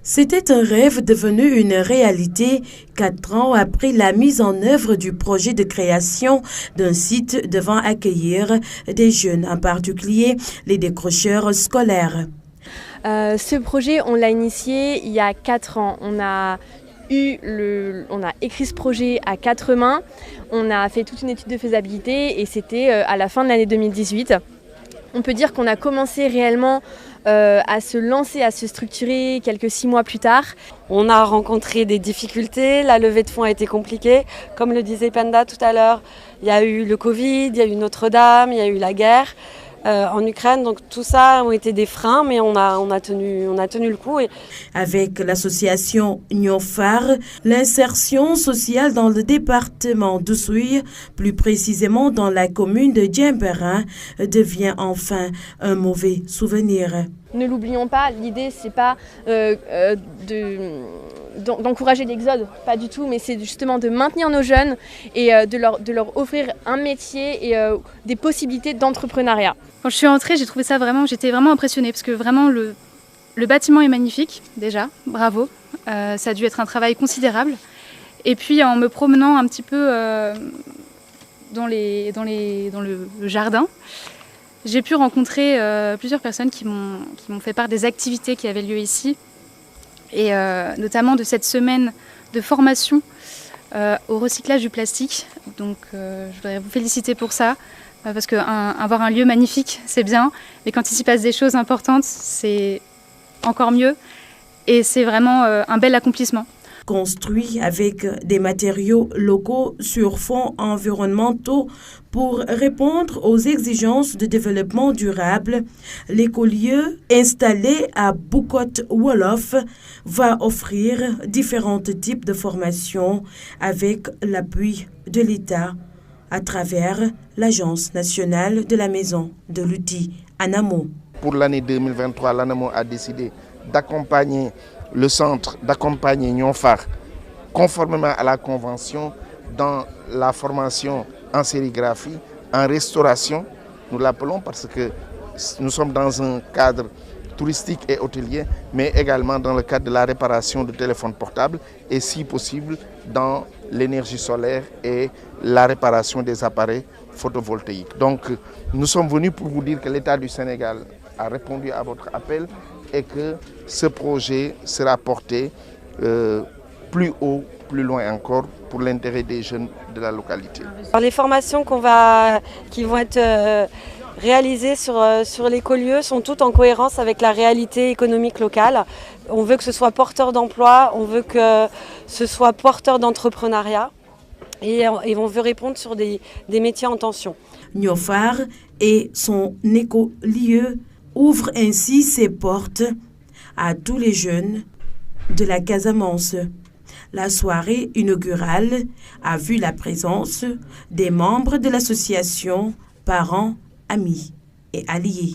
C'était un rêve devenu une réalité 4 ans après la mise en œuvre du projet de création d'un site devant accueillir des jeunes, en particulier les décrocheurs scolaires. Ce projet, on l'a initié il y a 4 ans. On a écrit ce projet à 4 mains. On a fait toute une étude de faisabilité et c'était à la fin de l'année 2018. On peut dire qu'on a commencé réellement à se lancer, à se structurer quelques 6 mois plus tard. On a rencontré des difficultés, la levée de fonds a été compliquée. Comme le disait Penda tout à l'heure, il y a eu le Covid, il y a eu Notre-Dame, il y a eu la guerre en Ukraine. Donc tout ça ont été des freins, mais on a tenu le coup. Avec l'association Niofar, l'insertion sociale dans le département d'Oussouye, plus précisément dans la commune de Djemberin, devient enfin un mauvais souvenir. Ne l'oublions pas, l'idée c'est pas d'encourager l'exode, pas du tout, mais c'est justement de maintenir nos jeunes et de leur offrir un métier et des possibilités d'entrepreneuriat. Quand je suis entrée, j'étais vraiment impressionnée parce que vraiment le bâtiment est magnifique déjà, bravo. Ça a dû être un travail considérable. Et puis en me promenant un petit peu dans le jardin, j'ai pu rencontrer plusieurs personnes qui m'ont fait part des activités qui avaient lieu ici et notamment de cette semaine de formation au recyclage du plastique. Donc je voudrais vous féliciter pour ça parce qu'avoir un lieu magnifique, c'est bien, mais quand il s'y passe des choses importantes, c'est encore mieux et c'est vraiment un bel accomplissement. Construit avec des matériaux locaux sur fonds environnementaux pour répondre aux exigences de développement durable, l'écolieu installé à Bukot Wolof va offrir différents types de formations avec l'appui de l'État à travers l'Agence nationale de la maison de l'outil ANAMO. Pour l'année 2023, l'ANAMO a décidé d'accompagner le centre, d'accompagner Niofar conformément à la convention dans la formation en sérigraphie, en restauration, nous l'appelons parce que nous sommes dans un cadre touristique et hôtelier, mais également dans le cadre de la réparation de téléphones portables et si possible dans l'énergie solaire et la réparation des appareils photovoltaïques. Donc nous sommes venus pour vous dire que l'État du Sénégal a répondu à votre appel et que ce projet sera porté plus haut, plus loin encore pour l'intérêt des jeunes de la localité. Alors, les formations qui vont être réalisées sur l'écolieu sont toutes en cohérence avec la réalité économique locale. On veut que ce soit porteur d'emploi, on veut que ce soit porteur d'entrepreneuriat et on veut répondre sur des métiers en tension. Niofar et son écolieu ouvrent ainsi ses portes à tous les jeunes de la Casamance. La soirée inaugurale a vu la présence des membres de l'association, parents, amis et alliés.